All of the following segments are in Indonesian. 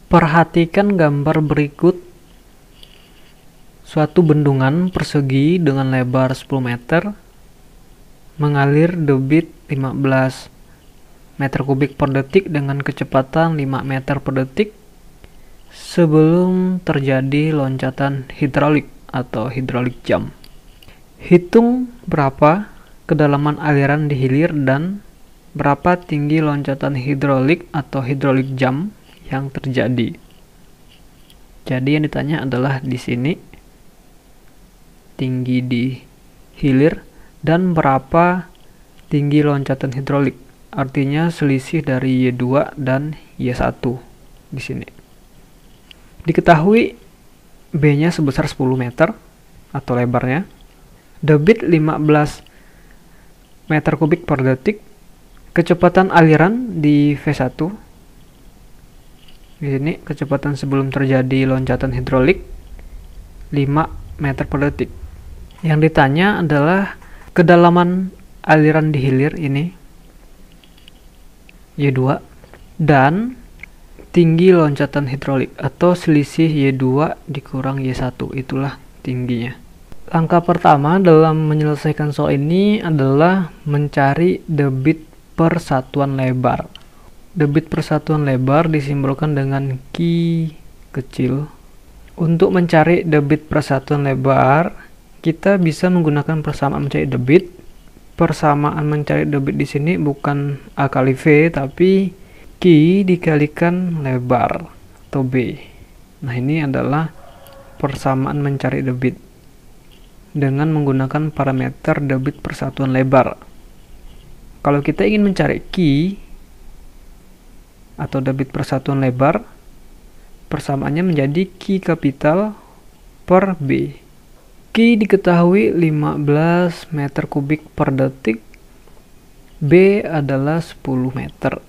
Perhatikan gambar berikut. Suatu bendungan persegi dengan lebar 10 meter mengalir debit 15 meter kubik per detik dengan kecepatan 5 meter per detik sebelum terjadi loncatan hidraulik atau hydraulic jump. Hitung berapa kedalaman aliran di hilir dan berapa tinggi loncatan hidrolik atau hydraulic jump yang terjadi. Jadi yang ditanya adalah di sini tinggi di hilir dan berapa tinggi loncatan hidrolik. Artinya selisih dari Y2 dan Y1 di sini. Diketahui B-nya sebesar 10 meter atau lebarnya. Debit 15 meter kubik per detik. Kecepatan aliran di V1. Di sini kecepatan sebelum terjadi loncatan hidrolik 5 meter per detik. Yang ditanya adalah kedalaman aliran di hilir ini Y2 dan tinggi loncatan hidrolik atau selisih Y2 dikurang Y1, itulah tingginya. Langkah pertama dalam menyelesaikan soal ini adalah mencari debit per satuan lebar. Debit per satuan lebar disimbolkan dengan Q kecil. Untuk mencari debit per satuan lebar, kita bisa menggunakan persamaan mencari debit. Persamaan mencari debit di sini bukan A kali V, tapi Q dikalikan lebar atau B. Nah, ini adalah persamaan mencari debit dengan menggunakan parameter debit per satuan lebar. Kalau kita ingin mencari Q atau debit per satuan lebar, persamaannya menjadi Q kapital per B. Q diketahui 15 meter kubik per detik, B adalah 10 meter.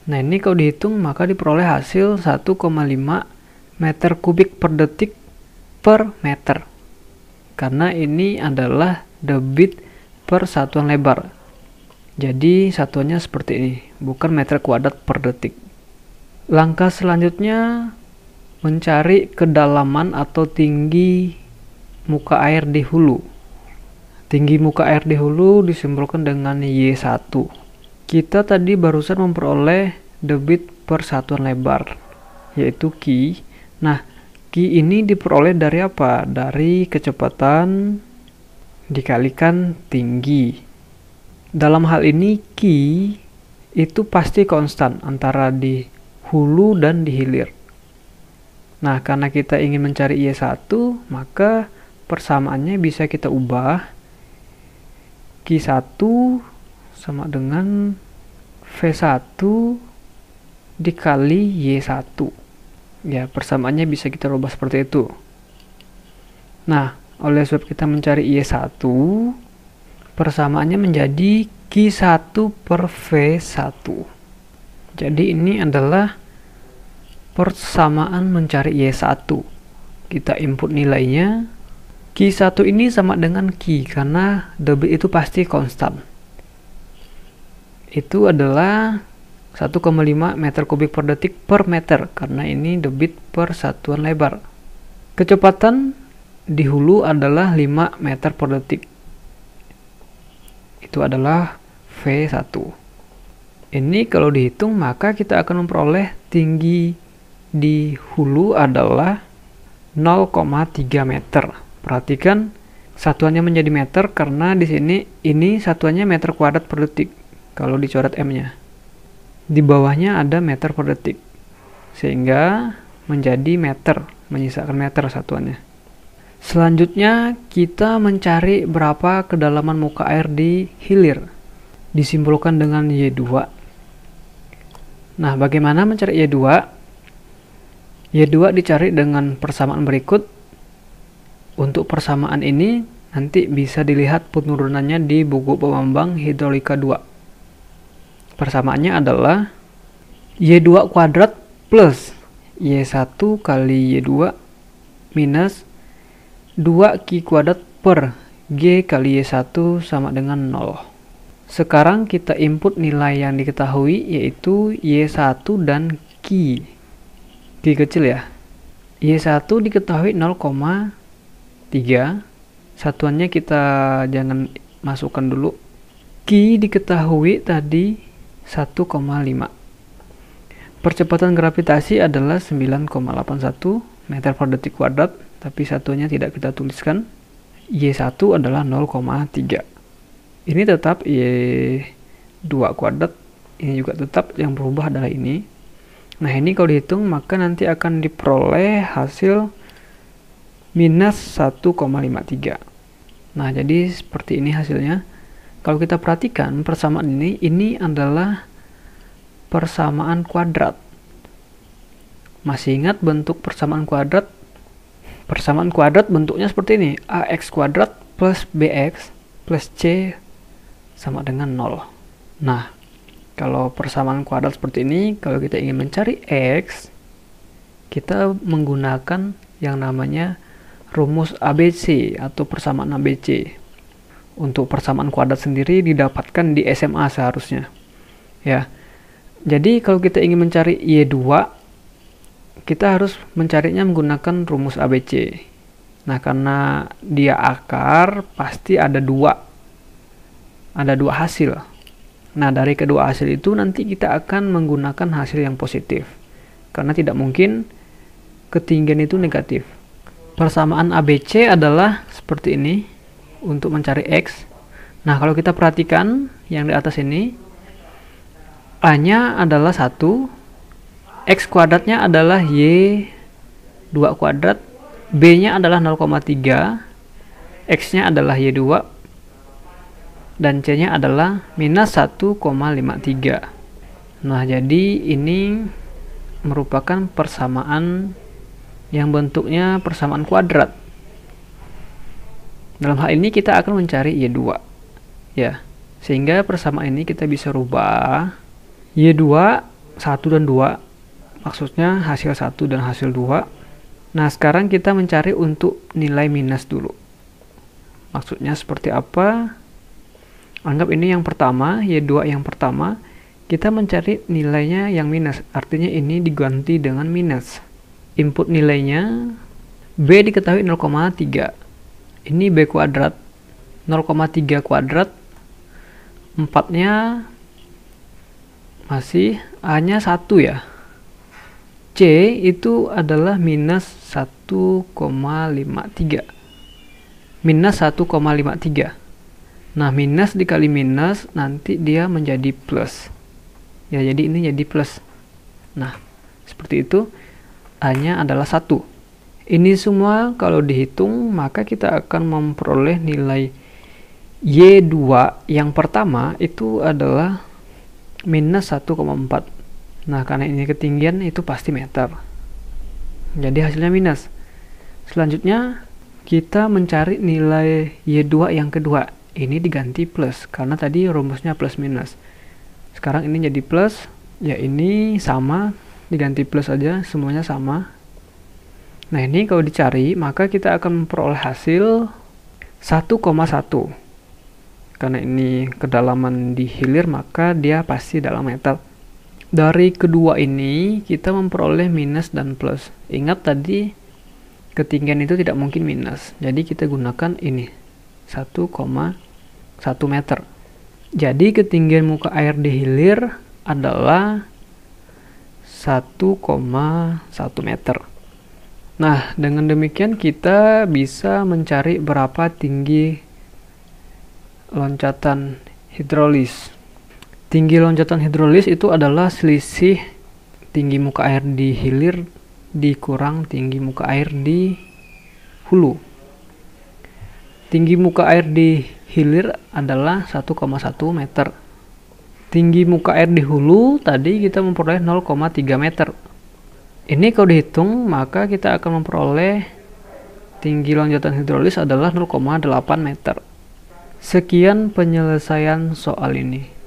Nah, ini kalau dihitung maka diperoleh hasil 1,5 meter kubik per detik per meter. Karena ini adalah debit per satuan lebar. Jadi satuannya seperti ini, bukan meter kuadrat per detik. Langkah selanjutnya mencari kedalaman atau tinggi muka air di hulu. Tinggi muka air di hulu disimbolkan dengan Y1. Kita tadi barusan memperoleh debit per satuan lebar, yaitu Q. Nah, Q ini diperoleh dari apa? Dari kecepatan dikalikan tinggi. Dalam hal ini Q itu pasti konstan antara di hulu dan di hilir. Nah, karena kita ingin mencari Y1, maka persamaannya bisa kita ubah. Q1 sama dengan V1 dikali Y1. Ya, persamaannya bisa kita ubah seperti itu. Nah, oleh sebab kita mencari Y1, persamaannya menjadi Q1 per V1. Jadi ini adalah persamaan mencari Y1. Kita input nilainya. Q1 ini sama dengan Q karena debit itu pasti konstan. Itu adalah 1,5 meter kubik per detik per meter karena ini debit per satuan lebar. Kecepatan di hulu adalah 5 meter per detik. Itu adalah V1. Ini kalau dihitung maka kita akan memperoleh tinggi di hulu adalah 0,3 meter. Perhatikan satuannya menjadi meter karena di sini ini satuannya meter kuadrat per detik kalau dicoret M-nya. Di bawahnya ada meter per detik. Sehingga menjadi meter, menyisakan meter satuannya. Selanjutnya kita mencari berapa kedalaman muka air di hilir. Disimbolkan dengan Y2. Nah, bagaimana mencari Y2? Y2 dicari dengan persamaan berikut. Untuk persamaan ini nanti bisa dilihat penurunannya di buku Pembambang Hidrolika 2. Persamaannya adalah Y2 kuadrat plus Y1 kali Y2 minus 2Q kuadrat per G kali Y1 sama dengan 0. Sekarang kita input nilai yang diketahui yaitu Y1 dan Q kecil ya. Y1 diketahui 0,3. Satuannya kita jangan masukkan dulu. Q diketahui tadi 1,5. Percepatan gravitasi adalah 9,81 meter per detik kuadrat, tapi satunya tidak kita tuliskan. Y1 adalah 0,3. Ini tetap Y2 kuadrat, ini juga tetap, yang berubah adalah ini. Nah, ini kalau dihitung maka nanti akan diperoleh hasil minus 1,53. Nah, jadi seperti ini hasilnya. Kalau kita perhatikan persamaan ini adalah persamaan kuadrat. Masih ingat bentuk persamaan kuadrat? Persamaan kuadrat bentuknya seperti ini. AX kuadrat plus BX plus C sama dengan 0. Nah, kalau persamaan kuadrat seperti ini, kalau kita ingin mencari X, kita menggunakan yang namanya rumus ABC atau persamaan ABC. Untuk persamaan kuadrat sendiri didapatkan di SMA seharusnya. Ya. Jadi kalau kita ingin mencari Y2, kita harus mencarinya menggunakan rumus ABC. Nah, karena dia akar, pasti ada dua hasil. Nah, dari kedua hasil itu nanti kita akan menggunakan hasil yang positif. Karena tidak mungkin ketinggian itu negatif. Persamaan ABC adalah seperti ini untuk mencari X. Nah, kalau kita perhatikan yang di atas ini, A-nya adalah 1, X kuadratnya adalah Y2 kuadrat, B-nya adalah 0,3, X-nya adalah Y2, dan C-nya adalah minus 1,53. Nah, jadi ini merupakan persamaan yang bentuknya persamaan kuadrat. Dalam hal ini kita akan mencari Y2. Ya, sehingga persamaan ini kita bisa rubah. Y2 1 dan 2, maksudnya hasil 1 dan hasil 2. Nah, sekarang kita mencari untuk nilai minus dulu. Maksudnya seperti apa? Anggap ini yang pertama, Y2 yang pertama, kita mencari nilainya yang minus, artinya ini diganti dengan minus. Input nilainya, B diketahui 0,3, ini B kuadrat, 0,3 kuadrat, 4-nya masih, A-nya 1 ya. C itu adalah minus 1,53. Minus 1,53. Nah, minus dikali minus nanti dia menjadi plus. Ya, jadi ini jadi plus. Nah, seperti itu. A-nya adalah 1. Ini semua kalau dihitung maka kita akan memperoleh nilai Y2 yang pertama itu adalah minus 1,4. Nah, karena ini ketinggian itu pasti meter. Jadi hasilnya minus. Selanjutnya kita mencari nilai Y2 yang kedua. Ini diganti plus karena tadi rumusnya plus minus. Sekarang ini jadi plus, ya ini sama, diganti plus aja, semuanya sama. Nah, ini kalau dicari maka kita akan memperoleh hasil 1,1. Karena ini kedalaman di hilir maka dia pasti dalam meter. Dari kedua ini kita memperoleh minus dan plus. Ingat tadi ketinggian itu tidak mungkin minus. Jadi kita gunakan ini 1,1 meter. Jadi ketinggian muka air di hilir adalah 1,1 meter. Nah, dengan demikian kita bisa mencari berapa tinggi loncatan hidrolis. Tinggi loncatan hidrolis itu adalah selisih tinggi muka air di hilir dikurang tinggi muka air di hulu. Tinggi muka air di hilir adalah 1,1 meter. Tinggi muka air di hulu tadi kita memperoleh 0,3 meter. Ini kalau dihitung maka kita akan memperoleh tinggi loncatan hidrolis adalah 0,8 meter. Sekian penyelesaian soal ini.